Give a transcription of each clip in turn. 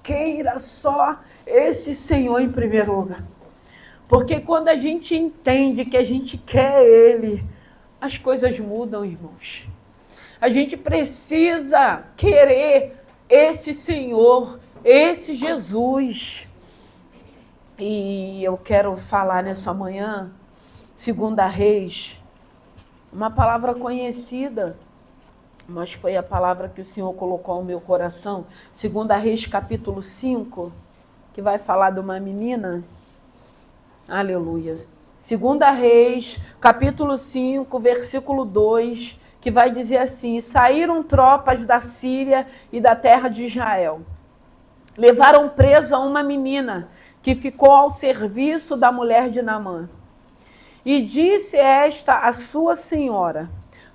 queira só esse Senhor em primeiro lugar. Porque quando a gente entende que a gente quer Ele, as coisas mudam, irmãos. A gente precisa querer esse Senhor, esse Jesus. E eu quero falar nessa manhã, 2 Reis, uma palavra conhecida, mas foi a palavra que o Senhor colocou no meu coração. 2 Reis, capítulo 5, que vai falar de uma menina. Aleluia. 2 Reis, capítulo 5, versículo 2, que vai dizer assim: saíram tropas da Síria e da terra de Israel. Levaram presa uma menina que ficou ao serviço da mulher de Naamã. E disse esta a sua senhora: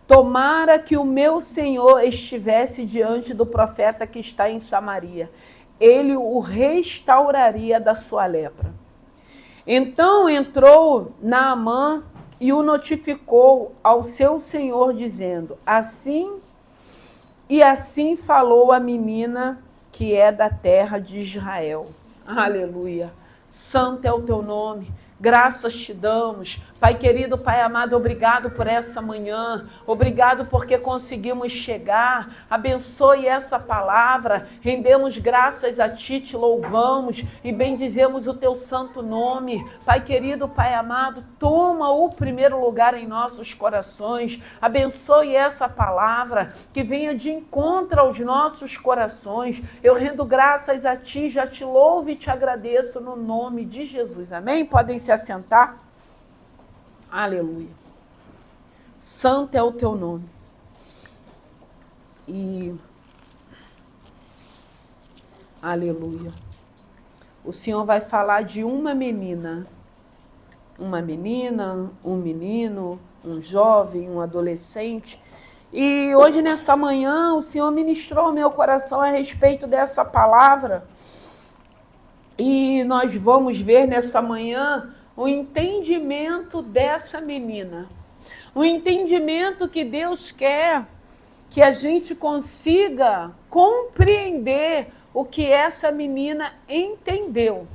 tomara que o meu senhor estivesse diante do profeta que está em Samaria. Ele o restauraria da sua lepra. Então entrou Naamã e o notificou ao seu senhor, dizendo: assim falou a menina que é da terra de Israel. Aleluia. Santo é o teu nome. Graças te damos. Pai querido, Pai amado, obrigado por essa manhã. Obrigado porque conseguimos chegar. Abençoe essa palavra. Rendemos graças a Ti, te louvamos e bendizemos o Teu santo nome. Pai querido, Pai amado, toma o primeiro lugar em nossos corações. Abençoe essa palavra que venha de encontro aos nossos corações. Eu rendo graças a Ti, já te louvo e te agradeço no nome de Jesus. Amém? Podem se assentar. Aleluia. Santo é o teu nome. E aleluia. O Senhor vai falar de uma menina, um menino, um jovem, um adolescente. E hoje, nessa manhã, o Senhor ministrou ao meu coração a respeito dessa palavra. E nós vamos ver nessa manhã o entendimento dessa menina. O entendimento que Deus quer que a gente consiga compreender o que essa menina entendeu.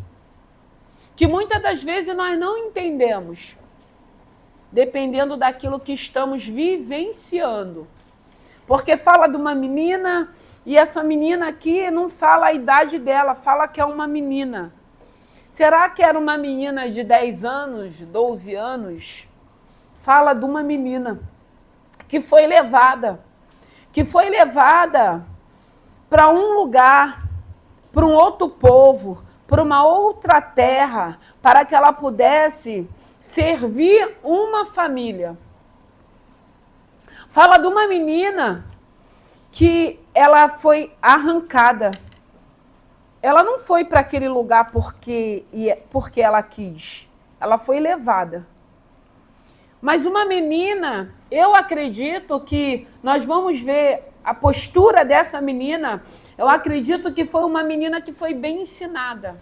Que muitas das vezes nós não entendemos, dependendo daquilo que estamos vivenciando. Porque fala de uma menina, e essa menina aqui não fala a idade dela, fala que é uma menina. Será que era uma menina de 10 anos, 12 anos? Fala de uma menina que foi levada para um lugar, para um outro povo, para uma outra terra, para que ela pudesse servir uma família. Fala de uma menina que ela foi arrancada. Ela não foi para aquele lugar porque ela quis. Ela foi levada. Mas uma menina, eu acredito que nós vamos ver a postura dessa menina. Eu acredito que foi uma menina que foi bem ensinada.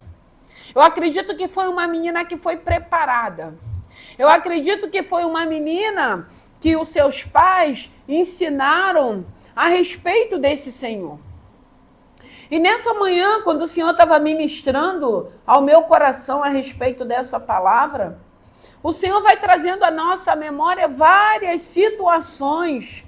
Eu acredito que foi uma menina que foi preparada. Eu acredito que foi uma menina que os seus pais ensinaram a respeito desse Senhor. E nessa manhã, quando o Senhor estava ministrando ao meu coração a respeito dessa palavra, o Senhor vai trazendo à nossa memória várias situações.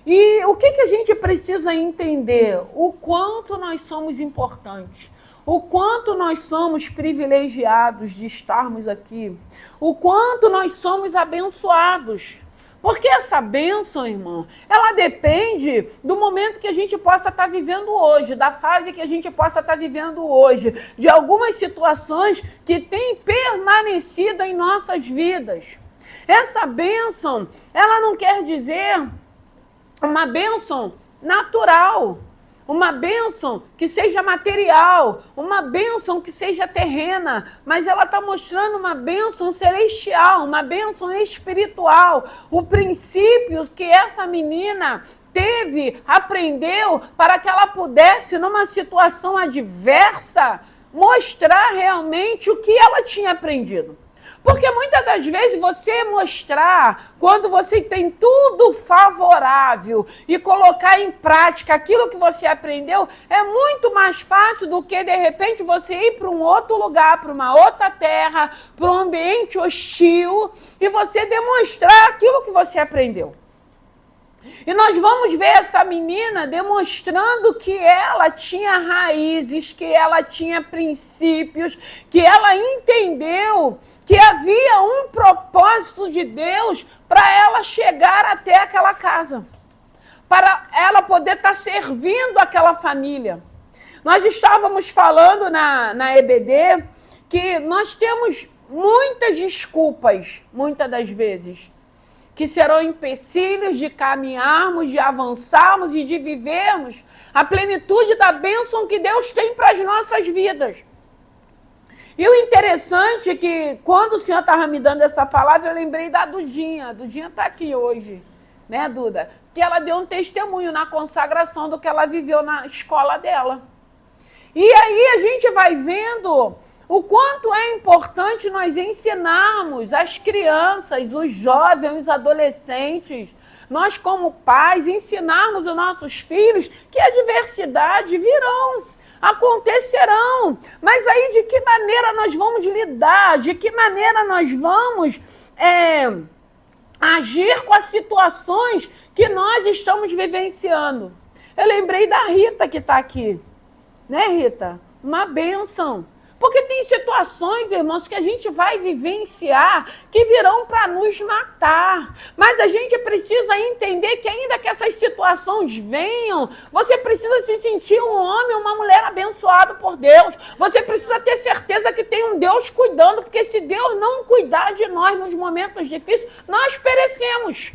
E o que a gente precisa entender? O quanto nós somos importantes. O quanto nós somos privilegiados de estarmos aqui. O quanto nós somos abençoados. Porque essa bênção, irmão, ela depende do momento que a gente possa estar vivendo hoje, da fase que a gente possa estar vivendo hoje, de algumas situações que têm permanecido em nossas vidas. Essa bênção, ela não quer dizer uma bênção natural, uma bênção que seja material, uma bênção que seja terrena, mas ela está mostrando uma bênção celestial, uma bênção espiritual. O princípio que essa menina teve, aprendeu, para que ela pudesse, numa situação adversa, mostrar realmente o que ela tinha aprendido. Porque muitas das vezes você mostrar, quando você tem tudo favorável e colocar em prática aquilo que você aprendeu, é muito mais fácil do que, de repente, você ir para um outro lugar, para uma outra terra, para um ambiente hostil e você demonstrar aquilo que você aprendeu. E nós vamos ver essa menina demonstrando que ela tinha raízes, que ela tinha princípios, que ela entendeu que havia um propósito de Deus para ela chegar até aquela casa, para ela poder estar servindo aquela família. Nós estávamos falando na EBD que nós temos muitas desculpas, muitas das vezes, que serão empecilhos de caminharmos, de avançarmos e de vivermos a plenitude da bênção que Deus tem para as nossas vidas. E o interessante é que, quando o Senhor estava me dando essa palavra, eu lembrei da Dudinha. A Dudinha está aqui hoje, né, Duda? Que ela deu um testemunho na consagração do que ela viveu na escola dela. E aí a gente vai vendo o quanto é importante nós ensinarmos as crianças, os jovens, os adolescentes, nós como pais, ensinarmos os nossos filhos que a diversidade virão, acontecerão. Mas aí de que maneira nós vamos lidar? De que maneira nós vamos agir com as situações que nós estamos vivenciando? Eu lembrei da Rita que está aqui. Né, Rita? Uma bênção. Porque tem situações, irmãos, que a gente vai vivenciar que virão para nos matar. Mas a gente precisa entender que ainda que essas situações venham, você precisa se sentir um homem ou uma mulher abençoado por Deus. Você precisa ter certeza que tem um Deus cuidando, porque se Deus não cuidar de nós nos momentos difíceis, nós perecemos.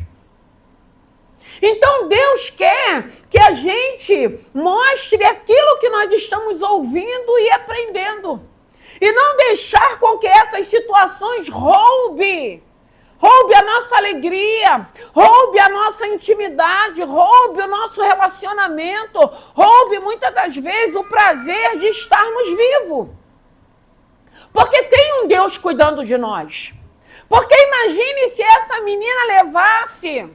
Então Deus quer que a gente mostre aquilo que nós estamos ouvindo e aprendendo. E não deixar com que essas situações roube a nossa alegria, roube a nossa intimidade, roube o nosso relacionamento, roube muitas das vezes o prazer de estarmos vivos. Porque tem um Deus cuidando de nós. Porque imagine se essa menina levasse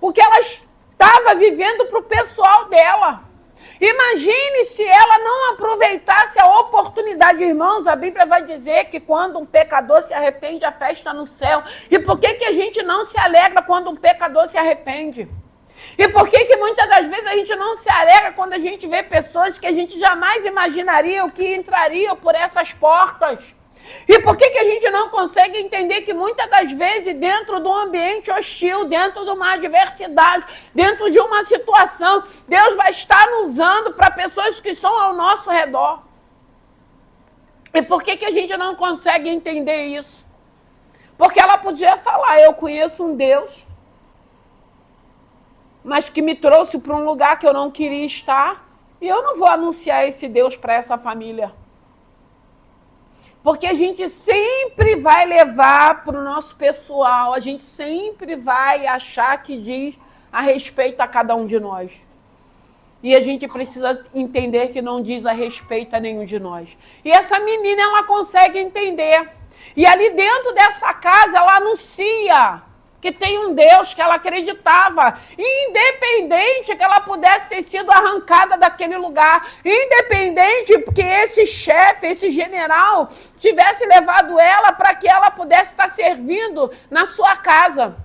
o que ela estava vivendo para o pessoal dela. Imagine se ela não aproveitasse a oportunidade, irmãos. A Bíblia vai dizer que quando um pecador se arrepende, a festa está no céu. E por que a gente não se alegra quando um pecador se arrepende? E por que muitas das vezes a gente não se alegra quando a gente vê pessoas que a gente jamais imaginaria que entrariam por essas portas? E por que a gente não consegue entender que muitas das vezes dentro de um ambiente hostil, dentro de uma adversidade, dentro de uma situação, Deus vai estar nos usando para pessoas que estão ao nosso redor? E por que a gente não consegue entender isso? Porque ela podia falar, eu conheço um Deus, mas que me trouxe para um lugar que eu não queria estar, e eu não vou anunciar esse Deus para essa família. Porque a gente sempre vai levar para o nosso pessoal, a gente sempre vai achar que diz a respeito a cada um de nós. E a gente precisa entender que não diz a respeito a nenhum de nós. E essa menina, ela consegue entender. E ali dentro dessa casa, ela anuncia que tem um Deus que ela acreditava, independente que ela pudesse ter sido arrancada daquele lugar, independente que esse chefe, esse general, tivesse levado ela para que ela pudesse estar servindo na sua casa.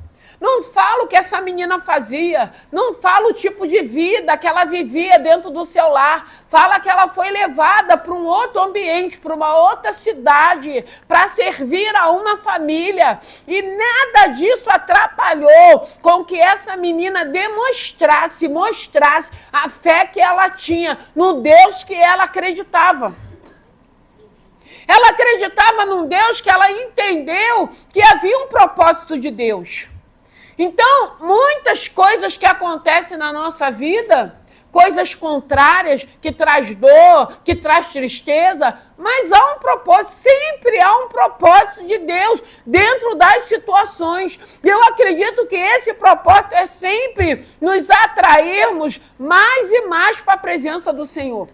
Não falo o que essa menina fazia, não falo o tipo de vida que ela vivia dentro do seu lar, fala que ela foi levada para um outro ambiente, para uma outra cidade, para servir a uma família, e nada disso atrapalhou com que essa menina mostrasse a fé que ela tinha no Deus que ela acreditava. Ela acreditava num Deus que ela entendeu que havia um propósito de Deus. Então, muitas coisas que acontecem na nossa vida, coisas contrárias, que traz dor, que traz tristeza, mas há um propósito, sempre há um propósito de Deus dentro das situações. E eu acredito que esse propósito é sempre nos atrairmos mais e mais para a presença do Senhor.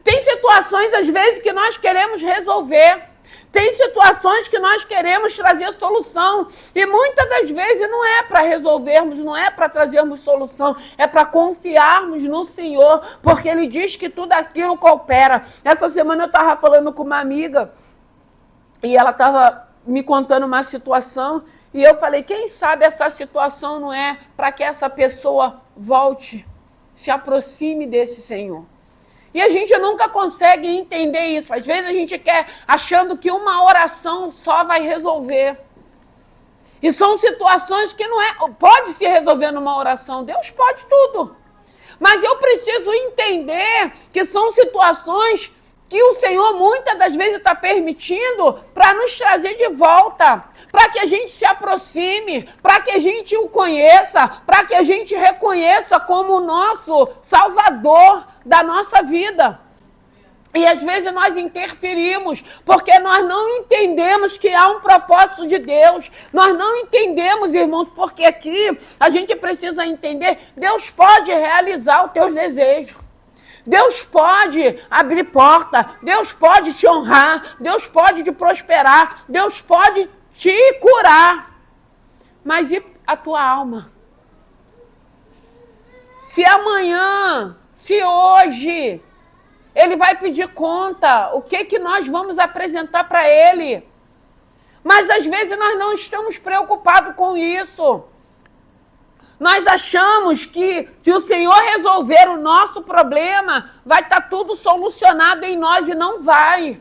Tem situações, às vezes, que nós queremos resolver. Tem situações que nós queremos trazer solução e muitas das vezes não é para resolvermos, não é para trazermos solução, é para confiarmos no Senhor, porque Ele diz que tudo aquilo coopera. Essa semana eu estava falando com uma amiga e ela estava me contando uma situação e eu falei, quem sabe essa situação não é para que essa pessoa volte, se aproxime desse Senhor. E a gente nunca consegue entender isso. Às vezes a gente quer achando que uma oração só vai resolver. E são situações que não é... Pode se resolver numa oração. Deus pode tudo. Mas eu preciso entender que são situações que o Senhor muitas das vezes está permitindo para nos trazer de volta, para que a gente se aproxime, para que a gente o conheça, para que a gente reconheça como o nosso Salvador da nossa vida. E às vezes nós interferimos, porque nós não entendemos que há um propósito de Deus. Nós não entendemos, irmãos, porque aqui a gente precisa entender, Deus pode realizar os teus desejos. Deus pode abrir porta, Deus pode te honrar, Deus pode te prosperar, Deus pode te curar. Mas e a tua alma? Se amanhã, se hoje, Ele vai pedir conta, o que nós vamos apresentar para Ele? Mas às vezes nós não estamos preocupados com isso. Nós achamos que se o Senhor resolver o nosso problema, vai estar tudo solucionado em nós e não vai.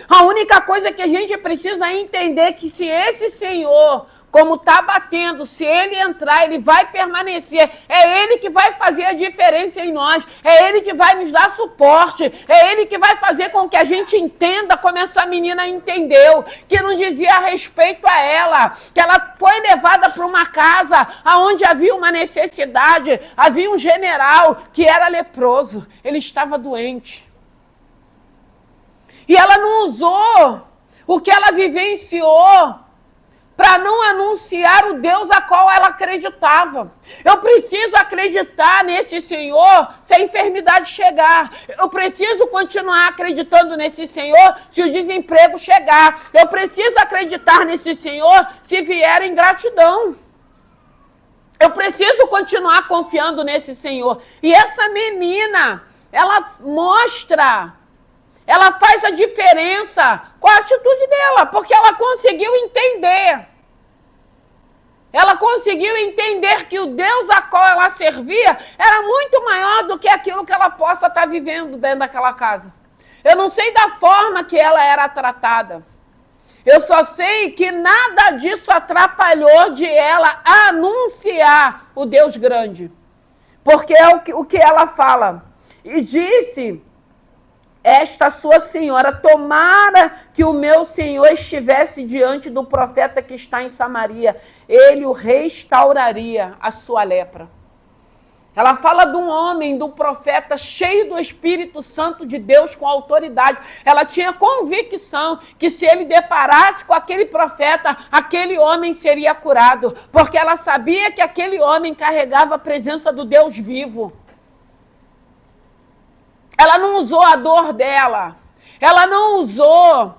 A única coisa que a gente precisa entender é que se esse Senhor, como está batendo, se Ele entrar, Ele vai permanecer. É Ele que vai fazer a diferença em nós. É Ele que vai nos dar suporte. É Ele que vai fazer com que a gente entenda como essa menina entendeu. Que não dizia a respeito a ela. Que ela foi levada para uma casa onde havia uma necessidade. Havia um general que era leproso. Ele estava doente. E ela não usou o que ela vivenciou para não anunciar o Deus a qual ela acreditava. Eu preciso acreditar nesse Senhor se a enfermidade chegar. Eu preciso continuar acreditando nesse Senhor se o desemprego chegar. Eu preciso acreditar nesse Senhor se vier ingratidão. Eu preciso continuar confiando nesse Senhor. E essa menina, ela mostra... Ela faz a diferença com a atitude dela, porque ela conseguiu entender. Ela conseguiu entender que o Deus a qual ela servia era muito maior do que aquilo que ela possa estar vivendo dentro daquela casa. Eu não sei da forma que ela era tratada. Eu só sei que nada disso atrapalhou de ela anunciar o Deus grande. Porque é o que ela fala. E disse... Esta sua senhora, tomara que o meu senhor estivesse diante do profeta que está em Samaria, ele o restauraria a sua lepra. Ela fala de um homem, do profeta, cheio do Espírito Santo de Deus, com autoridade. Ela tinha convicção que se ele deparasse com aquele profeta, aquele homem seria curado, porque ela sabia que aquele homem carregava a presença do Deus vivo. Ela não usou a dor dela. Ela não usou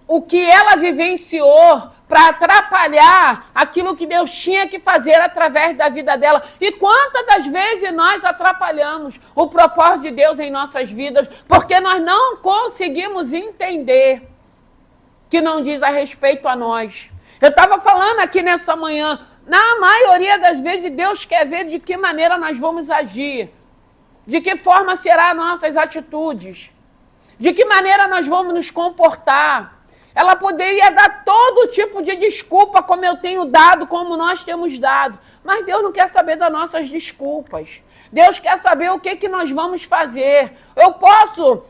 o que ela vivenciou para atrapalhar aquilo que Deus tinha que fazer através da vida dela. E quantas das vezes nós atrapalhamos o propósito de Deus em nossas vidas porque nós não conseguimos entender que não diz a respeito a nós. Eu estava falando aqui nessa manhã, na maioria das vezes Deus quer ver de que maneira nós vamos agir. De que forma serão nossas atitudes? De que maneira nós vamos nos comportar? Ela poderia dar todo tipo de desculpa, como eu tenho dado, como nós temos dado. Mas Deus não quer saber das nossas desculpas. Deus quer saber o que nós vamos fazer. Eu posso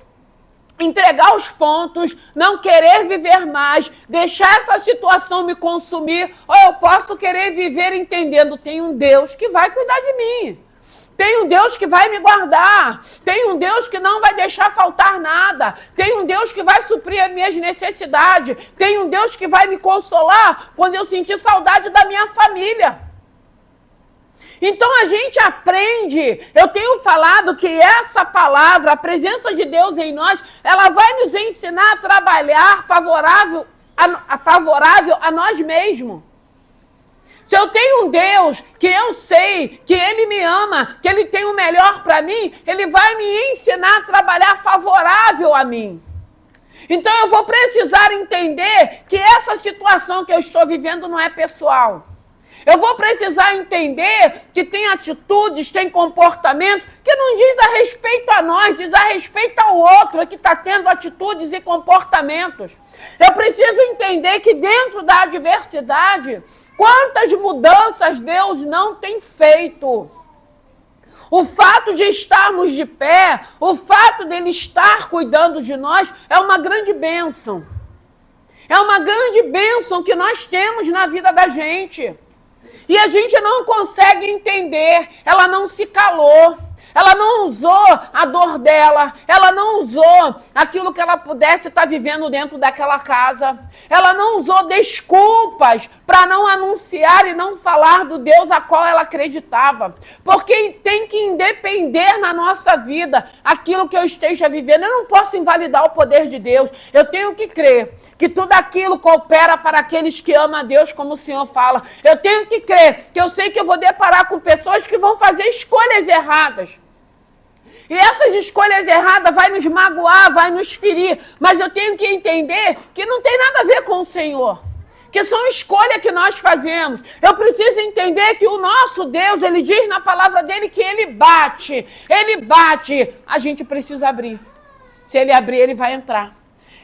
entregar os pontos, não querer viver mais, deixar essa situação me consumir, ou eu posso querer viver entendendo, tem um Deus que vai cuidar de mim. Tem um Deus que vai me guardar. Tem um Deus que não vai deixar faltar nada. Tem um Deus que vai suprir as minhas necessidades. Tem um Deus que vai me consolar quando eu sentir saudade da minha família. Então a gente aprende, eu tenho falado que essa palavra, a presença de Deus em nós, ela vai nos ensinar a trabalhar favorável a nós mesmos. Se eu tenho um Deus que eu sei que Ele me ama, que Ele tem o melhor para mim, Ele vai me ensinar a trabalhar favorável a mim. Então eu vou precisar entender que essa situação que eu estou vivendo não é pessoal. Eu vou precisar entender que tem atitudes, tem comportamento que não diz a respeito a nós, diz a respeito ao outro que está tendo atitudes e comportamentos. Eu preciso entender que dentro da adversidade, quantas mudanças Deus não tem feito. O fato de estarmos de pé, o fato dele estar cuidando de nós é uma grande bênção. É uma grande bênção que nós temos na vida da gente. E a gente não consegue entender, ela não se calou, ela não usou a dor dela, ela não usou aquilo que ela pudesse estar vivendo dentro daquela casa, ela não usou desculpas para não anunciar e não falar do Deus a qual ela acreditava, porque tem que independer na nossa vida aquilo que eu esteja vivendo. Eu não posso invalidar o poder de Deus, eu tenho que crer que tudo aquilo coopera para aqueles que amam a Deus, como o Senhor fala. Eu tenho que crer, que eu sei que eu vou deparar com pessoas que vão fazer escolhas erradas. E essas escolhas erradas vai nos magoar, vai nos ferir. Mas eu tenho que entender que não tem nada a ver com o Senhor. Que são escolhas que nós fazemos. Eu preciso entender que o nosso Deus, Ele diz na palavra dEle que Ele bate. Ele bate. A gente precisa abrir. Se Ele abrir, Ele vai entrar.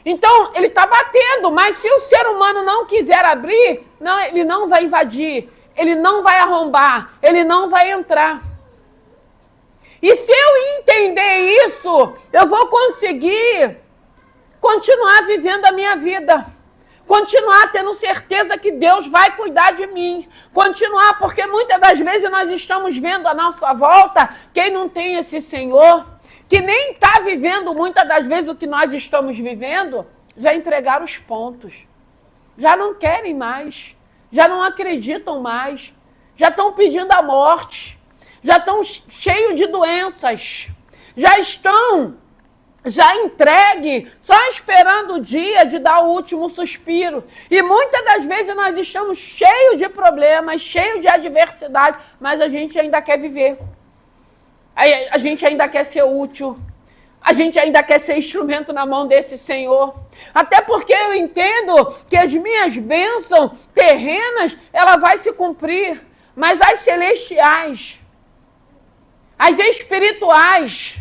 Então, Ele está batendo, mas se o ser humano não quiser abrir, não, Ele não vai invadir, Ele não vai arrombar, Ele não vai entrar. E se eu entender isso, eu vou conseguir continuar vivendo a minha vida. Continuar tendo certeza que Deus vai cuidar de mim. Continuar, porque muitas das vezes nós estamos vendo à nossa volta quem não tem esse Senhor, que nem está vivendo muitas das vezes o que nós estamos vivendo, já entregaram os pontos. Já não querem mais. Já não acreditam mais. Já estão pedindo a morte. Já estão cheios de doenças. Já estão entregue, só esperando o dia de dar o último suspiro. E muitas das vezes nós estamos cheios de problemas, cheios de adversidade, mas a gente ainda quer viver. A gente ainda quer ser útil. A gente ainda quer ser instrumento na mão desse Senhor. Até porque eu entendo que as minhas bênçãos terrenas, ela vai se cumprir. Mas as celestiais, as espirituais.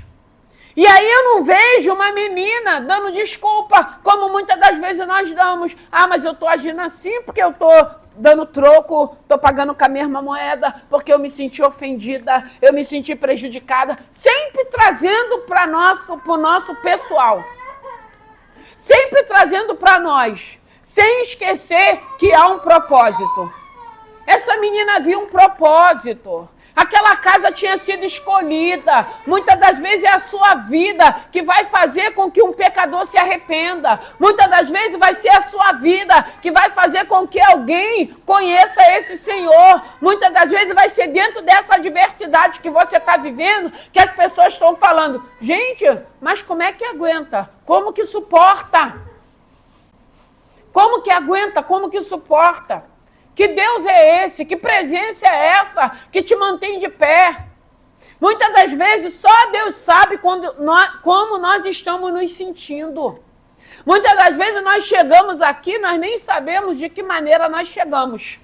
E aí eu não vejo uma menina dando desculpa, como muitas das vezes nós damos. Ah, mas eu estou agindo assim porque eu estou dando troco, estou pagando com a mesma moeda, porque eu me senti ofendida, eu me senti prejudicada. Sempre trazendo para o nosso pessoal. Sempre trazendo para nós. Sem esquecer que há um propósito. Essa menina viu um propósito. Aquela casa tinha sido escolhida. Muitas das vezes é a sua vida que vai fazer com que um pecador se arrependa. Muitas das vezes vai ser a sua vida que vai fazer com que alguém conheça esse Senhor. Muitas das vezes vai ser dentro dessa adversidade que você está vivendo que as pessoas estão falando: gente, mas como é que aguenta? Como que suporta? Como que aguenta? Como que suporta? Que Deus é esse? Que presença é essa que te mantém de pé? Muitas das vezes só Deus sabe como nós estamos nos sentindo. Muitas das vezes nós chegamos aqui, nós nem sabemos de que maneira nós chegamos.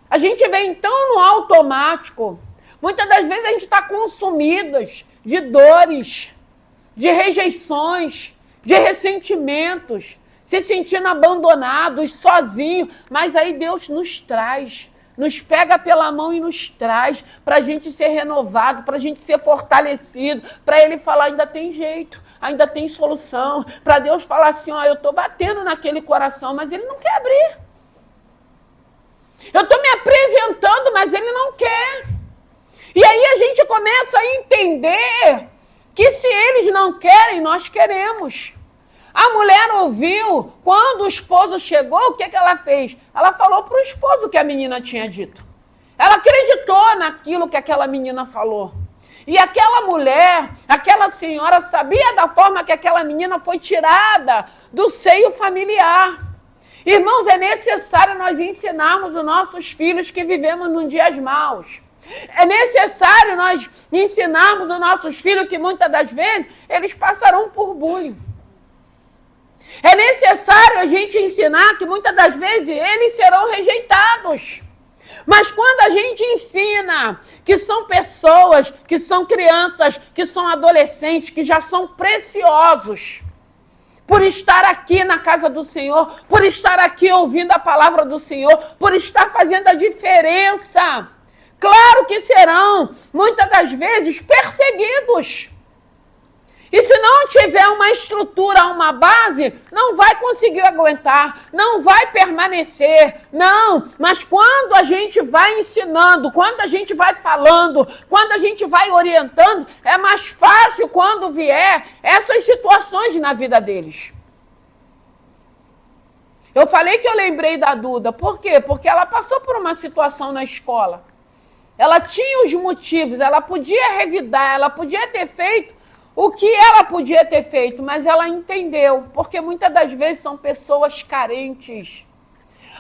A gente vem tão no automático. Muitas das vezes a gente está consumidas de dores, de rejeições, de ressentimentos, se sentindo abandonados, sozinhos, mas aí Deus nos traz, nos pega pela mão e nos traz para a gente ser renovado, para a gente ser fortalecido, para Ele falar: ainda tem jeito, ainda tem solução, para Deus falar assim: ó, eu estou batendo naquele coração, mas Ele não quer abrir. Eu estou me apresentando, mas Ele não quer. E aí a gente começa a entender que se eles não querem, nós queremos. A mulher ouviu, quando o esposo chegou, o que ela fez? Ela falou para o esposo o que a menina tinha dito. Ela acreditou naquilo que aquela menina falou. E aquela mulher, aquela senhora sabia da forma que aquela menina foi tirada do seio familiar. Irmãos, é necessário nós ensinarmos os nossos filhos que vivemos num dias maus. É necessário nós ensinarmos os nossos filhos que muitas das vezes eles passarão por bullying. É necessário a gente ensinar que muitas das vezes eles serão rejeitados. Mas quando a gente ensina que são pessoas, que são crianças, que são adolescentes, que já são preciosos, por estar aqui na casa do Senhor, por estar aqui ouvindo a palavra do Senhor, por estar fazendo a diferença. Claro que serão, muitas das vezes, perseguidos. E se não tiver uma estrutura, uma base, não vai conseguir aguentar, não vai permanecer, não. Mas quando a gente vai ensinando, quando a gente vai falando, quando a gente vai orientando, é mais fácil quando vier essas situações na vida deles. Eu falei que eu lembrei da Duda, por quê? Porque ela passou por uma situação na escola. Ela tinha os motivos, ela podia revidar, ela podia ter feito o que ela podia ter feito, mas ela entendeu, porque muitas das vezes são pessoas carentes.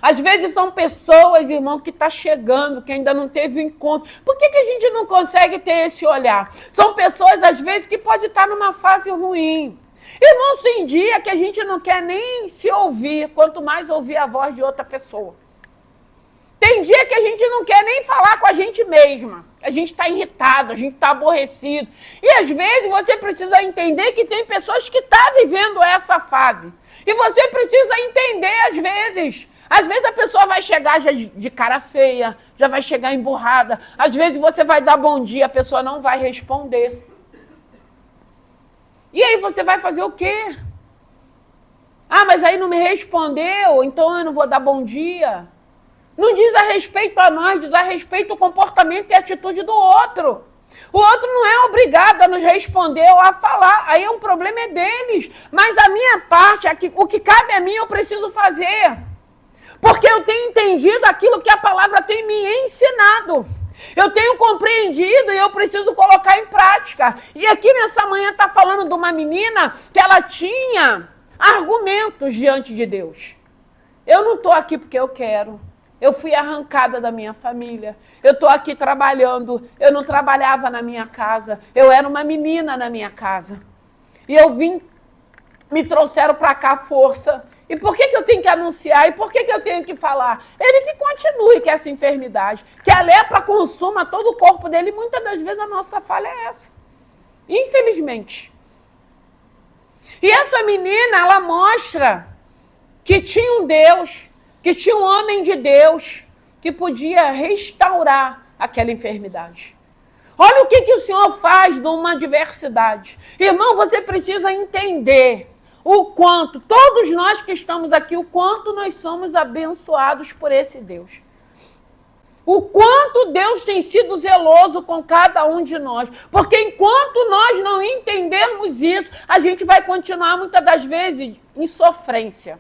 Às vezes são pessoas, irmão, que estão chegando, que ainda não teve encontro. Por que a gente não consegue ter esse olhar? São pessoas, às vezes, que podem estar numa fase ruim. Irmão, tem dia que a gente não quer nem se ouvir, quanto mais ouvir a voz de outra pessoa. Tem dia que a gente não quer nem falar com a gente mesma. A gente está irritado, a gente está aborrecido. E às vezes você precisa entender que tem pessoas que estão vivendo essa fase. E você precisa entender às vezes. Às vezes a pessoa vai chegar já de cara feia, já vai chegar emburrada. Às vezes você vai dar bom dia, a pessoa não vai responder. E aí você vai fazer o quê? Ah, mas aí não me respondeu, então eu não vou dar bom dia. Não diz a respeito a nós, diz a respeito ao comportamento e atitude do outro. O outro não é obrigado a nos responder ou a falar. Aí um problema é deles. Mas a minha parte, o que cabe a mim, eu preciso fazer. Porque eu tenho entendido aquilo que a palavra tem me ensinado. Eu tenho compreendido e eu preciso colocar em prática. E aqui nessa manhã está falando de uma menina que ela tinha argumentos diante de Deus. Eu não estou aqui porque eu quero. Eu fui arrancada da minha família. Eu estou aqui trabalhando. Eu não trabalhava na minha casa. Eu era uma menina na minha casa. E eu vim, me trouxeram para cá força. E por que eu tenho que anunciar? E por que eu tenho que falar? Ele que continue com essa enfermidade. Que a lepra consuma todo o corpo dele. E muitas das vezes a nossa falha é essa. Infelizmente. E essa menina, ela mostra que tinha um Deus, que tinha um homem de Deus que podia restaurar aquela enfermidade. Olha o que o Senhor faz numa adversidade. Irmão, você precisa entender o quanto, todos nós que estamos aqui, o quanto nós somos abençoados por esse Deus. O quanto Deus tem sido zeloso com cada um de nós. Porque enquanto nós não entendermos isso, a gente vai continuar muitas das vezes em sofrência.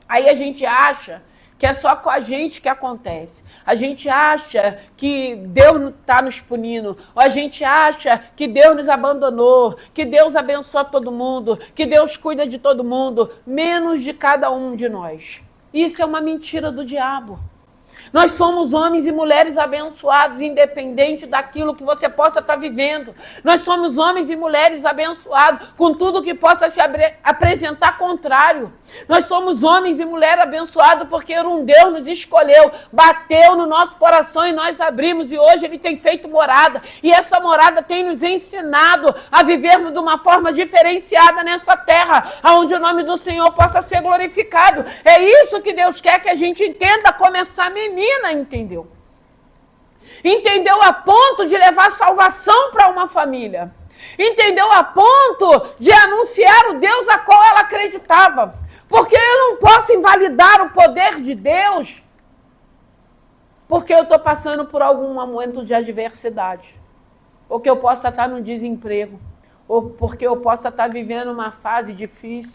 Aí a gente acha que é só com a gente que acontece. A gente acha que Deus está nos punindo. Ou a gente acha que Deus nos abandonou. Que Deus abençoa todo mundo. Que Deus cuida de todo mundo. Menos de cada um de nós. Isso é uma mentira do diabo. Nós somos homens e mulheres abençoados, independente daquilo que você possa estar vivendo. Nós somos homens e mulheres abençoados, com tudo que possa se apresentar contrário. Nós somos homens e mulheres abençoados porque um Deus nos escolheu, bateu no nosso coração e nós abrimos. E hoje Ele tem feito morada. E essa morada tem nos ensinado a vivermos de uma forma diferenciada nessa terra, onde o nome do Senhor possa ser glorificado. É isso que Deus quer que a gente entenda como essa menina entendeu. Entendeu a ponto de levar salvação para uma família. Entendeu a ponto de anunciar o Deus a qual ela acreditava. Porque eu não posso invalidar o poder de Deus porque eu estou passando por algum momento de adversidade. Ou que eu possa estar no desemprego. Ou porque eu possa estar vivendo uma fase difícil.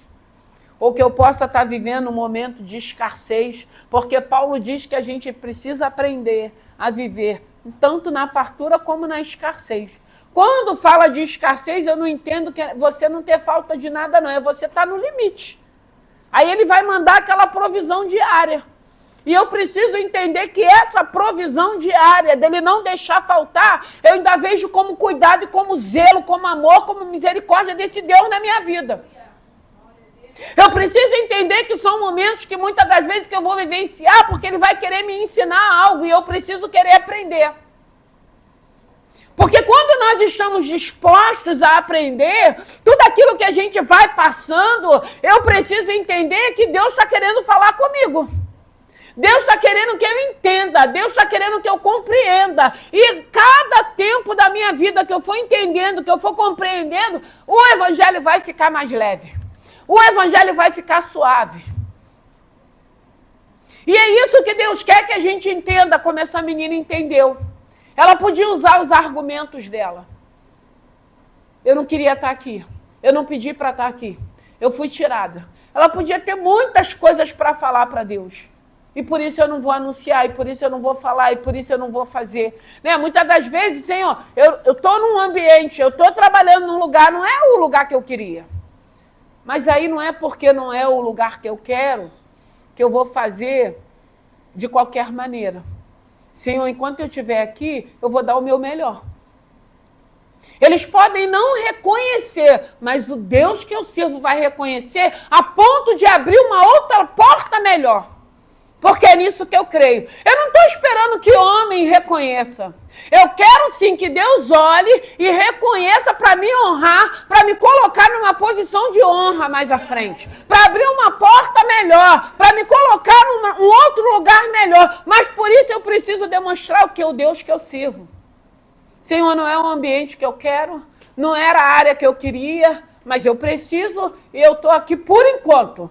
ou que eu possa estar vivendo um momento de escassez, porque Paulo diz que a gente precisa aprender a viver tanto na fartura como na escassez. Quando fala de escassez, eu não entendo que você não ter falta de nada, não. É você estar no limite. Aí ele vai mandar aquela provisão diária. E eu preciso entender que essa provisão diária, dele não deixar faltar, eu ainda vejo como cuidado e como zelo, como amor, como misericórdia desse Deus na minha vida. Eu preciso entender que são momentos que muitas das vezes que eu vou vivenciar, porque ele vai querer me ensinar algo e eu preciso querer aprender. Porque quando nós estamos dispostos a aprender, tudo aquilo que a gente vai passando, eu preciso entender que Deus está querendo falar comigo. Deus está querendo que eu entenda, Deus está querendo que eu compreenda. E cada tempo da minha vida que eu for entendendo, que eu for compreendendo, o evangelho vai ficar mais leve. O evangelho vai ficar suave. E é isso que Deus quer que a gente entenda, como essa menina entendeu. Ela podia usar os argumentos dela. Eu não queria estar aqui. Eu não pedi para estar aqui. Eu fui tirada. Ela podia ter muitas coisas para falar para Deus. E por isso eu não vou anunciar, e por isso eu não vou falar, e por isso eu não vou fazer. Né? Muitas das vezes, Senhor, eu estou num ambiente, eu estou trabalhando num lugar, não é o lugar que eu queria. Mas aí não é porque não é o lugar que eu quero, que eu vou fazer de qualquer maneira. Senhor, enquanto eu estiver aqui, eu vou dar o meu melhor. Eles podem não reconhecer, mas o Deus que eu sirvo vai reconhecer a ponto de abrir uma outra porta melhor. Porque é nisso que eu creio. Eu não estou esperando que o homem reconheça. Eu quero sim que Deus olhe e reconheça para me honrar, para me colocar numa posição de honra mais à frente. Para abrir uma porta melhor, para me colocar num outro lugar melhor. Mas por isso eu preciso demonstrar o Deus que eu sirvo. Senhor, não é o ambiente que eu quero, não era a área que eu queria, mas eu preciso e eu estou aqui por enquanto.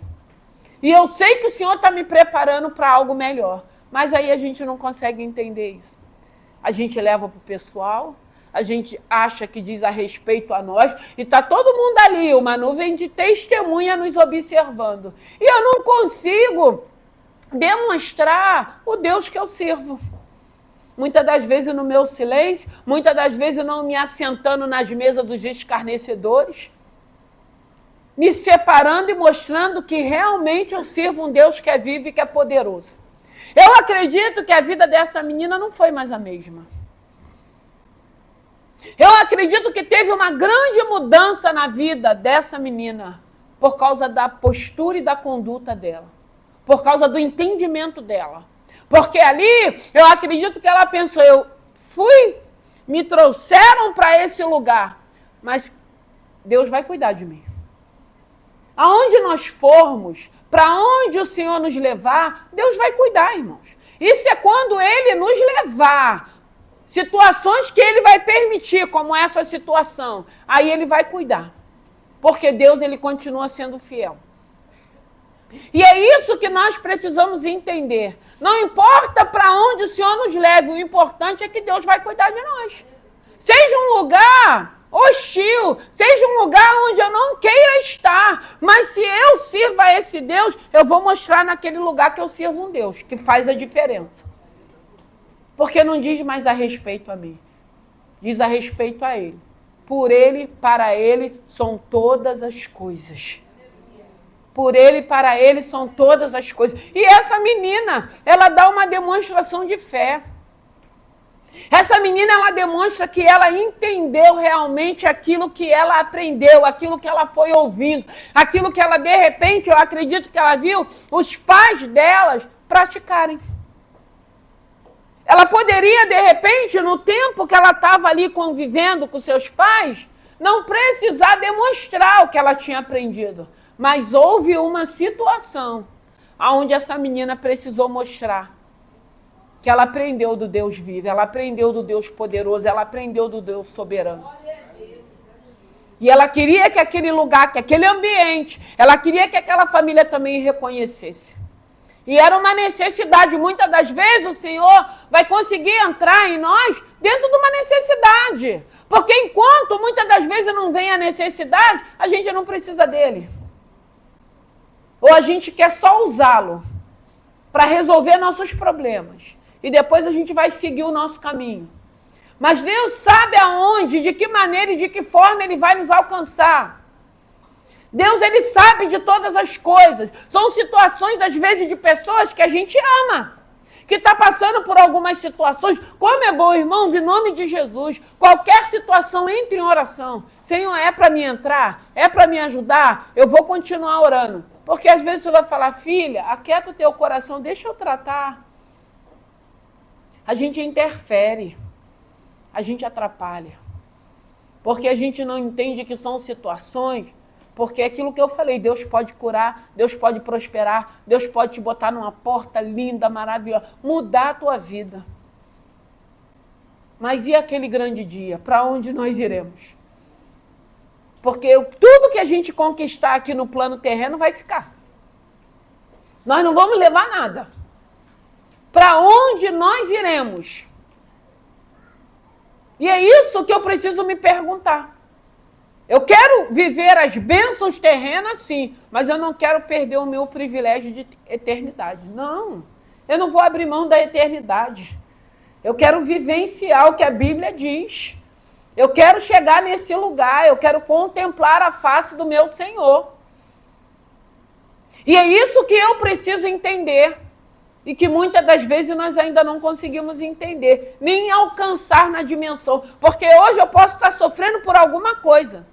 E eu sei que o Senhor está me preparando para algo melhor. Mas aí a gente não consegue entender isso. A gente leva para o pessoal, a gente acha que diz a respeito a nós, e está todo mundo ali, uma nuvem de testemunha nos observando. E eu não consigo demonstrar o Deus que eu sirvo. Muitas das vezes no meu silêncio, muitas das vezes não me assentando nas mesas dos escarnecedores, me separando e mostrando que realmente eu sirvo um Deus que é vivo e que é poderoso. Eu acredito que a vida dessa menina não foi mais a mesma. Eu acredito que teve uma grande mudança na vida dessa menina por causa da postura e da conduta dela, por causa do entendimento dela. Porque ali, eu acredito que ela pensou, me trouxeram para esse lugar, mas Deus vai cuidar de mim. Aonde nós formos, para onde o Senhor nos levar, Deus vai cuidar, irmãos. Isso é quando Ele nos levar. Situações que Ele vai permitir, como essa situação. Aí Ele vai cuidar. Porque Deus, Ele continua sendo fiel. E é isso que nós precisamos entender. Não importa para onde o Senhor nos leve, o importante é que Deus vai cuidar de nós. Seja um lugar hostil, seja um lugar onde eu não queira estar, mas se eu sirvo a esse Deus, eu vou mostrar naquele lugar que eu sirvo um Deus, que faz a diferença. Porque não diz mais a respeito a mim, diz a respeito a Ele. Por Ele, para Ele, são todas as coisas. Por Ele, para Ele, são todas as coisas. E essa menina, ela dá uma demonstração de fé. Essa menina, ela demonstra que ela entendeu realmente aquilo que ela aprendeu, aquilo que ela foi ouvindo, aquilo que ela, de repente, eu acredito que ela viu os pais delas praticarem. Ela poderia, de repente, no tempo que ela estava ali convivendo com seus pais, não precisar demonstrar o que ela tinha aprendido. Mas houve uma situação onde essa menina precisou mostrar que ela aprendeu do Deus vivo, ela aprendeu do Deus poderoso, ela aprendeu do Deus soberano. E ela queria que aquele lugar, que aquele ambiente, ela queria que aquela família também reconhecesse. E era uma necessidade. Muitas das vezes o Senhor vai conseguir entrar em nós dentro de uma necessidade. Porque enquanto muitas das vezes não vem a necessidade, a gente não precisa dele. Ou a gente quer só usá-lo para resolver nossos problemas. E depois a gente vai seguir o nosso caminho. Mas Deus sabe aonde, de que maneira e de que forma Ele vai nos alcançar. Deus, Ele sabe de todas as coisas. São situações, às vezes, de pessoas que a gente ama, que está passando por algumas situações. Como é bom, irmãos, em nome de Jesus, qualquer situação, entre em oração. Senhor, é para me entrar? É para me ajudar? Eu vou continuar orando. Porque às vezes você vai falar, filha, aquieta o teu coração, deixa eu tratar. A gente interfere, a gente atrapalha. Porque a gente não entende que são situações, porque é aquilo que eu falei, Deus pode curar, Deus pode prosperar, Deus pode te botar numa porta linda, maravilhosa, mudar a tua vida. Mas e aquele grande dia? Para onde nós iremos? Porque tudo que a gente conquistar aqui no plano terreno vai ficar. Nós não vamos levar nada. Para onde nós iremos? E é isso que eu preciso me perguntar. Eu quero viver as bênçãos terrenas, sim, mas eu não quero perder o meu privilégio de eternidade. Não, eu não vou abrir mão da eternidade. Eu quero vivenciar o que a Bíblia diz. Eu quero chegar nesse lugar, eu quero contemplar a face do meu Senhor. E é isso que eu preciso entender. E que muitas das vezes nós ainda não conseguimos entender, nem alcançar na dimensão. Porque hoje eu posso estar sofrendo por alguma coisa.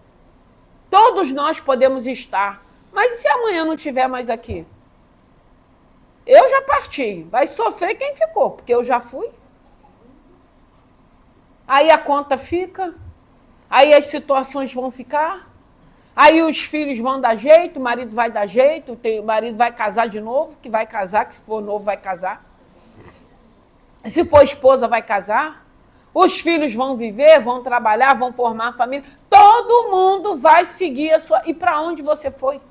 Todos nós podemos estar. Mas e se amanhã não estiver mais aqui? Eu já parti. Vai sofrer quem ficou, porque eu já fui. Aí a conta fica. Aí as situações vão ficar. Aí os filhos vão dar jeito, o marido vai dar jeito, o marido vai casar de novo, que vai casar, que se for novo vai casar. Se for esposa vai casar. Os filhos vão viver, vão trabalhar, vão formar família. Todo mundo vai seguir a sua... E para onde você foi?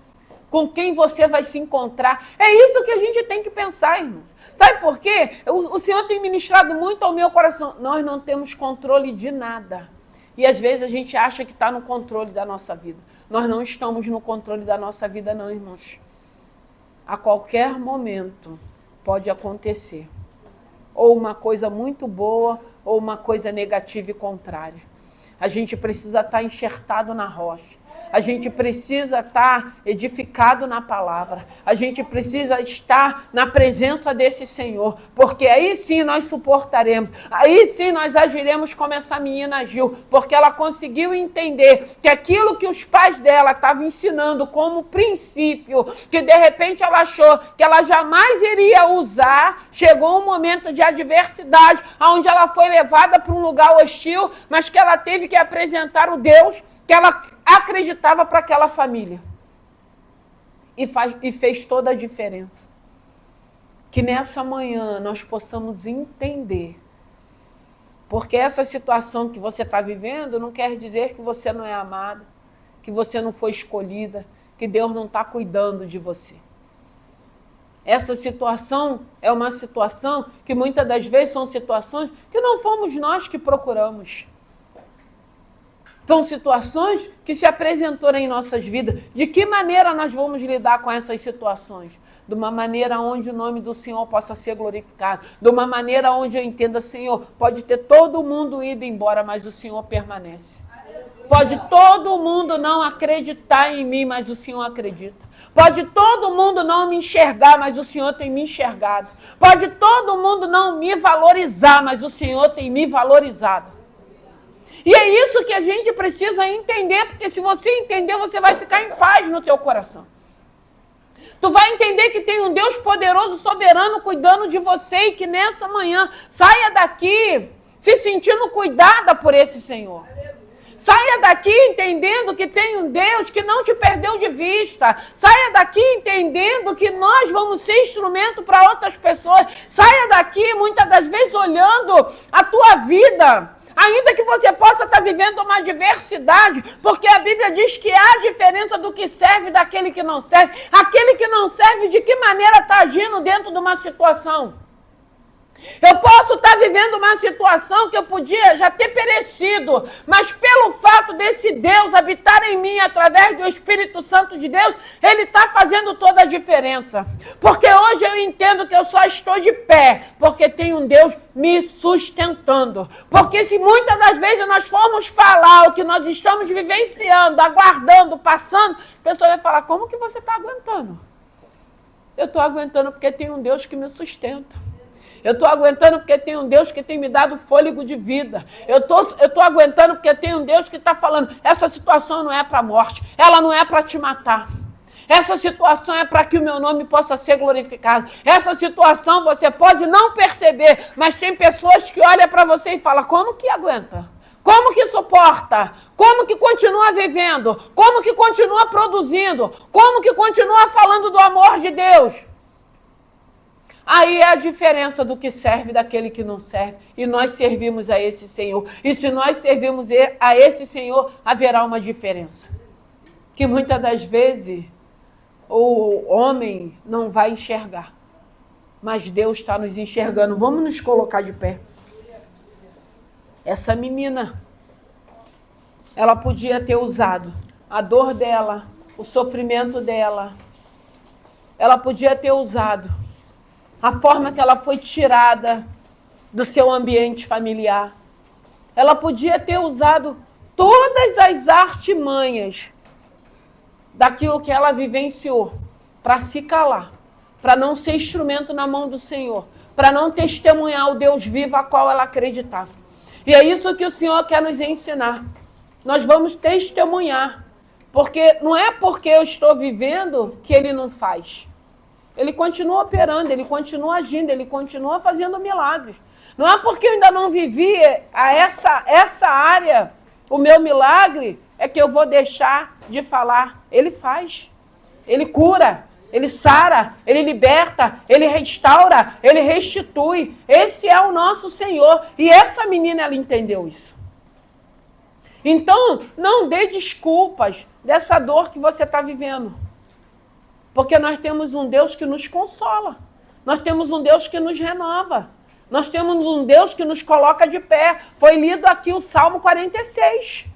Com quem você vai se encontrar? É isso que a gente tem que pensar, irmãos. Sabe por quê? O Senhor tem ministrado muito ao meu coração. Nós não temos controle de nada. E às vezes a gente acha que está no controle da nossa vida. Nós não estamos no controle da nossa vida, não, irmãos. A qualquer momento pode acontecer. Ou uma coisa muito boa, ou uma coisa negativa e contrária. A gente precisa estar enxertado na rocha. A gente precisa estar edificado na palavra. A gente precisa estar na presença desse Senhor. Porque aí sim nós suportaremos. Aí sim nós agiremos como essa menina agiu. Porque ela conseguiu entender que aquilo que os pais dela estavam ensinando como princípio, que de repente ela achou que ela jamais iria usar, chegou um momento de adversidade, onde ela foi levada para um lugar hostil, mas que ela teve que apresentar o Deus que ela acreditava para aquela família. E fez toda a diferença. Que nessa manhã nós possamos entender. Porque essa situação que você está vivendo não quer dizer que você não é amada, que você não foi escolhida, que Deus não está cuidando de você. Essa situação é uma situação que muitas das vezes são situações que não fomos nós que procuramos. São situações que se apresentaram em nossas vidas. De que maneira nós vamos lidar com essas situações? De uma maneira onde o nome do Senhor possa ser glorificado. De uma maneira onde eu entenda, Senhor, pode ter todo mundo ido embora, mas o Senhor permanece. Pode todo mundo não acreditar em mim, mas o Senhor acredita. Pode todo mundo não me enxergar, mas o Senhor tem me enxergado. Pode todo mundo não me valorizar, mas o Senhor tem me valorizado. E é isso que a gente precisa entender, porque se você entender, você vai ficar em paz no teu coração. Tu vai entender que tem um Deus poderoso, soberano, cuidando de você e que nessa manhã saia daqui se sentindo cuidada por esse Senhor. Saia daqui entendendo que tem um Deus que não te perdeu de vista. Saia daqui entendendo que nós vamos ser instrumento para outras pessoas. Saia daqui muitas das vezes olhando a tua vida. Ainda que você possa estar vivendo uma adversidade, porque a Bíblia diz que há diferença do que serve e daquele que não serve. Aquele que não serve, de que maneira está agindo dentro de uma situação? Eu posso estar vivendo uma situação que eu podia já ter perecido, mas pelo fato desse Deus habitar em mim através do Espírito Santo de Deus, Ele está fazendo toda a diferença. Porque hoje eu entendo que eu só estou de pé, porque tem um Deus me sustentando. Porque se muitas das vezes nós formos falar o que nós estamos vivenciando, aguardando, passando, a pessoa vai falar, como que você está aguentando? Eu estou aguentando porque tem um Deus que me sustenta. Eu estou aguentando porque tem um Deus que tem me dado fôlego de vida. Eu tô aguentando porque tem um Deus que está falando, essa situação não é para a morte, ela não é para te matar. Essa situação é para que o meu nome possa ser glorificado. Essa situação você pode não perceber, mas tem pessoas que olham para você e falam, como que aguenta? Como que suporta? Como que continua vivendo? Como que continua produzindo? Como que continua falando do amor de Deus? Aí é a diferença do que serve daquele que não serve. E nós servimos a esse Senhor. E se nós servimos a esse Senhor, haverá uma diferença. Que muitas das vezes o homem não vai enxergar. Mas Deus está nos enxergando. Vamos nos colocar de pé. Essa menina, ela podia ter usado a dor dela, o sofrimento dela. Ela podia ter usado a forma que ela foi tirada do seu ambiente familiar. Ela podia ter usado todas as artimanhas daquilo que ela vivenciou para se calar, para não ser instrumento na mão do Senhor, para não testemunhar o Deus vivo a qual ela acreditava. E é isso que o Senhor quer nos ensinar. Nós vamos testemunhar, porque não é porque eu estou vivendo que Ele não faz. Ele continua operando, Ele continua agindo, Ele continua fazendo milagres. Não é porque eu ainda não vivi essa área, o meu milagre, é que eu vou deixar de falar. Ele faz, Ele cura, Ele sara, Ele liberta, Ele restaura, Ele restitui. Esse é o nosso Senhor. E essa menina, ela entendeu isso. Então, não dê desculpas dessa dor que você está vivendo. Porque nós temos um Deus que nos consola. Nós temos um Deus que nos renova. Nós temos um Deus que nos coloca de pé. Foi lido aqui o Salmo 46.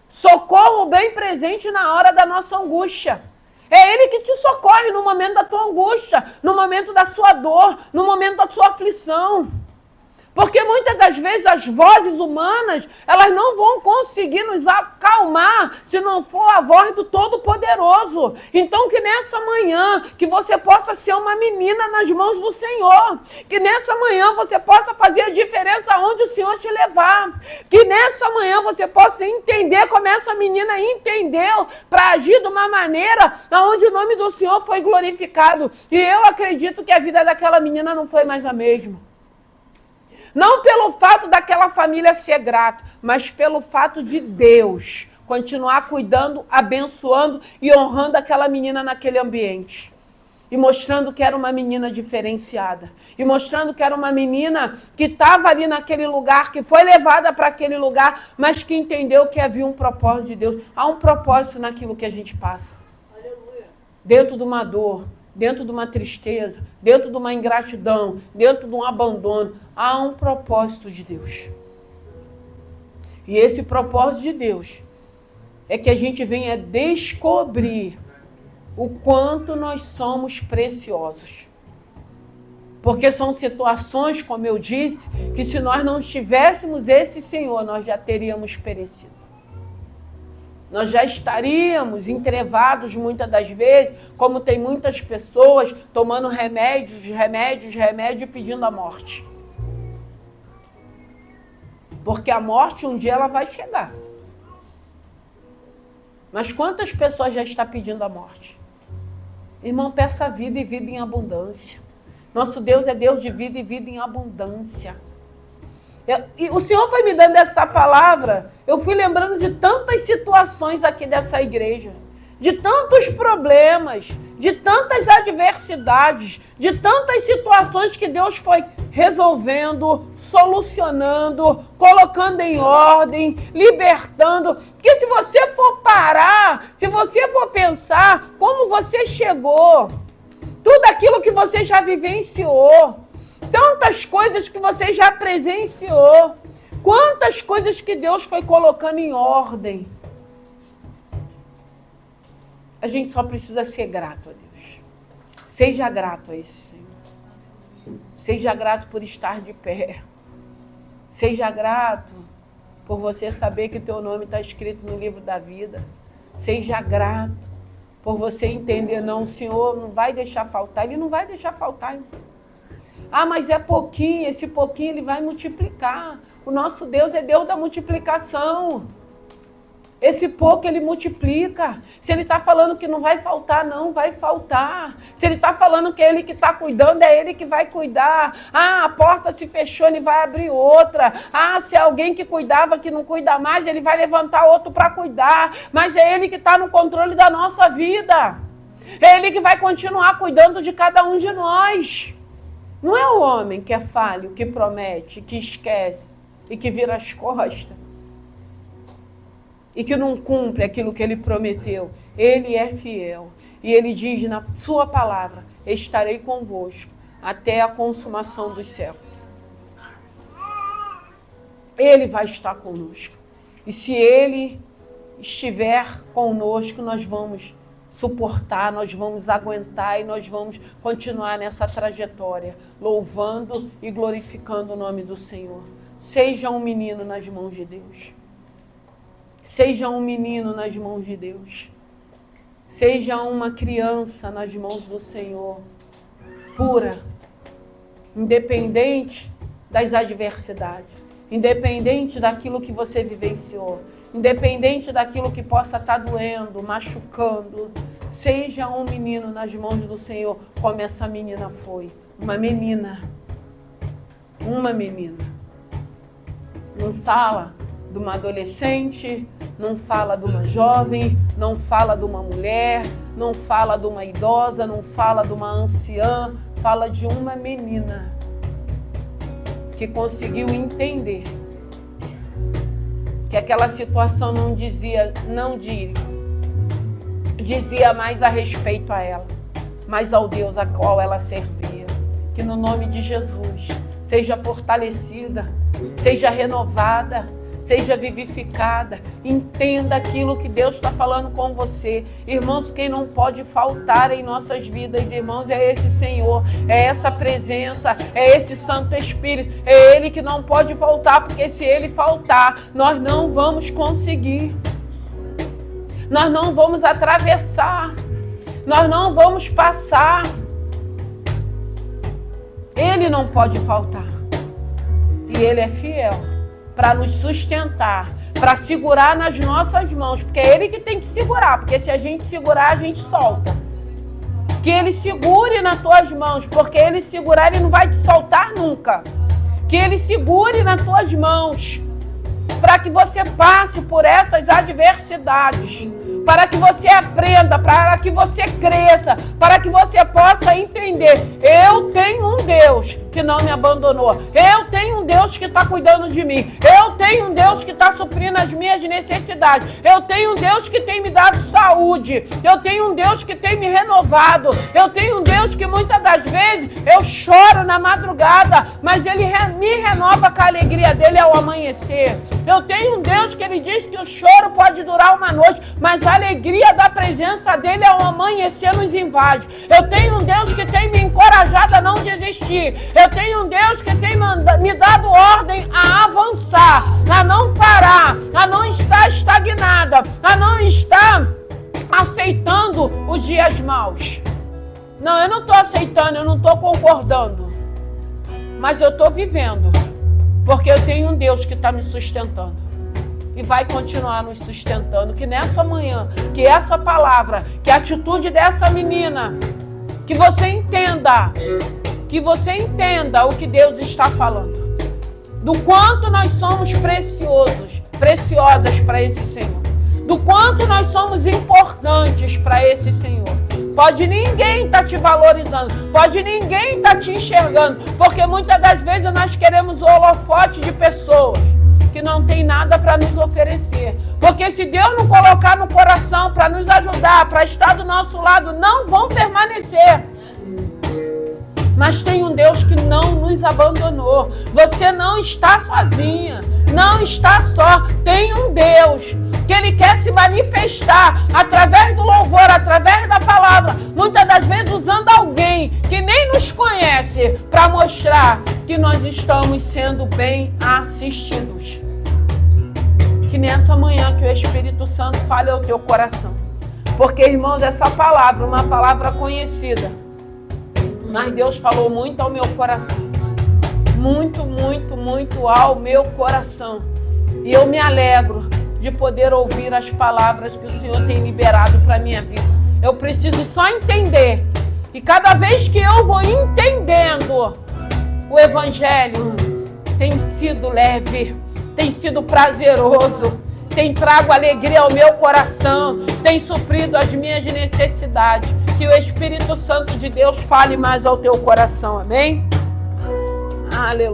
Socorro bem presente na hora da nossa angústia. É Ele que te socorre no momento da tua angústia, no momento da sua dor, no momento da sua aflição. Porque muitas das vezes as vozes humanas, elas não vão conseguir nos acalmar se não for a voz do Todo-Poderoso. Então que nessa manhã, que você possa ser uma menina nas mãos do Senhor. Que nessa manhã você possa fazer a diferença onde o Senhor te levar. Que nessa manhã você possa entender como essa menina entendeu para agir de uma maneira onde o nome do Senhor foi glorificado. E eu acredito que a vida daquela menina não foi mais a mesma. Não pelo fato daquela família ser grata, mas pelo fato de Deus continuar cuidando, abençoando e honrando aquela menina naquele ambiente. E mostrando que era uma menina diferenciada. E mostrando que era uma menina que estava ali naquele lugar, que foi levada para aquele lugar, mas que entendeu que havia um propósito de Deus. Há um propósito naquilo que a gente passa. Aleluia. Dentro de uma dor, dentro de uma tristeza, dentro de uma ingratidão, dentro de um abandono, há um propósito de Deus. E esse propósito de Deus é que a gente venha descobrir o quanto nós somos preciosos. Porque são situações, como eu disse, que se nós não tivéssemos esse Senhor, nós já teríamos perecido. Nós já estaríamos entrevados muitas das vezes, como tem muitas pessoas tomando remédios e pedindo a morte. Porque a morte um dia ela vai chegar. Mas quantas pessoas já estão pedindo a morte? Irmão, peça vida e vida em abundância. Nosso Deus é Deus de vida e vida em abundância. E o Senhor foi me dando essa palavra, eu fui lembrando de tantas situações aqui dessa igreja, de tantos problemas, de tantas adversidades, de tantas situações que Deus foi resolvendo, solucionando, colocando em ordem, libertando. Porque se você for parar, se você for pensar como você chegou, tudo aquilo que você já vivenciou, Tantas coisas que você já presenciou. Quantas coisas que Deus foi colocando em ordem. A gente só precisa ser grato a Deus. Seja grato a esse Senhor. Seja grato por estar de pé. Seja grato por você saber que teu nome está escrito no livro da vida. Seja grato por você entender, não, o Senhor não vai deixar faltar. Ele não vai deixar faltar. Ah, mas é pouquinho, esse pouquinho Ele vai multiplicar. O nosso Deus é Deus da multiplicação. Esse pouco Ele multiplica. Se Ele está falando que não vai faltar, não vai faltar. Se Ele está falando que é Ele que está cuidando, é Ele que vai cuidar. Ah, a porta se fechou, Ele vai abrir outra. Ah, se é alguém que cuidava, que não cuida mais, Ele vai levantar outro para cuidar. Mas é Ele que está no controle da nossa vida. É Ele que vai continuar cuidando de cada um de nós. Não é o homem que é falho, que promete, que esquece e que vira as costas. E que não cumpre aquilo que Ele prometeu. Ele é fiel. E Ele diz na sua palavra, estarei convosco até a consumação dos séculos. Ele vai estar conosco. E se Ele estiver conosco, nós vamos suportar, nós vamos aguentar e nós vamos continuar nessa trajetória, louvando e glorificando o nome do Senhor. Seja um menino nas mãos de Deus. Seja um menino nas mãos de Deus. Seja uma criança nas mãos do Senhor. Pura. Independente das adversidades. Independente daquilo que você vivenciou. Independente daquilo que possa estar doendo, machucando. Seja um menino nas mãos do Senhor, como essa menina foi. Uma menina. Uma menina. Não fala de uma adolescente, não fala de uma jovem, não fala de uma mulher, não fala de uma idosa, não fala de uma anciã, fala de uma menina que conseguiu entender que aquela situação não dizia mais a respeito a ela, mas ao Deus a qual ela servia. Que no nome de Jesus seja fortalecida, seja renovada, seja vivificada, entenda aquilo que Deus está falando com você. Irmãos, quem não pode faltar em nossas vidas, irmãos, é esse Senhor, é essa presença, é esse Santo Espírito, é Ele que não pode faltar, porque se Ele faltar, nós não vamos conseguir, nós não vamos atravessar, nós não vamos passar. Ele não pode faltar, e Ele é fiel para nos sustentar, para segurar nas nossas mãos, porque é Ele que tem que segurar, porque se a gente segurar, a gente solta. Que Ele segure nas tuas mãos, porque Ele segurar, Ele não vai te soltar nunca. Que Ele segure nas tuas mãos, para que você passe por essas adversidades, para que você aprenda, para que você cresça, para que você possa entender. Eu tenho um Deus que não me abandonou. Eu tenho um Deus que está cuidando de mim. Eu tenho um Deus que está suprindo as minhas necessidades. Eu tenho um Deus que tem me dado saúde. Eu tenho um Deus que tem me renovado. Eu tenho um Deus que muitas das vezes eu choro na madrugada, mas Ele me renova com a alegria dEle ao amanhecer. Eu tenho um Deus que Ele diz que o choro pode durar uma noite, mas a alegria da presença dEle ao amanhecer nos invade. Eu tenho um Deus que tem me encorajado a não desistir. Eu tenho um Deus que tem me dado ordem a avançar, a não parar, a não estar estagnada, a não estar aceitando os dias maus. Não, eu não estou aceitando, eu não estou concordando, mas eu estou vivendo, porque eu tenho um Deus que está me sustentando e vai continuar nos sustentando. Que nessa manhã, que essa palavra, que a atitude dessa menina, que você entenda o que Deus está falando, do quanto nós somos preciosas para esse Senhor, do quanto nós somos importantes para esse Senhor. Pode ninguém estar te valorizando, pode ninguém estar te enxergando, porque muitas das vezes nós queremos o holofote de pessoas que não tem nada para nos oferecer. Porque se Deus não colocar no coração para nos ajudar, para estar do nosso lado, não vão permanecer. mas tem um Deus que não nos abandonou. Você não está sozinha, não está só. Tem um Deus que Ele quer se manifestar através do louvor, através da palavra, muitas das vezes usando alguém que nem nos conhece para mostrar que nós estamos sendo bem assistidos. Que nessa manhã que o Espírito Santo fale ao teu coração. Porque, irmãos, essa palavra, uma palavra conhecida, mas Deus falou muito ao meu coração. Muito, muito, muito ao meu coração. E eu me alegro de poder ouvir as palavras que o Senhor tem liberado para a minha vida. Eu preciso só entender. E cada vez que eu vou entendendo, o Evangelho tem sido leve, tem sido prazeroso, tem trago alegria ao meu coração, tem suprido as minhas necessidades. Que o Espírito Santo de Deus fale mais ao teu coração, amém? Aleluia.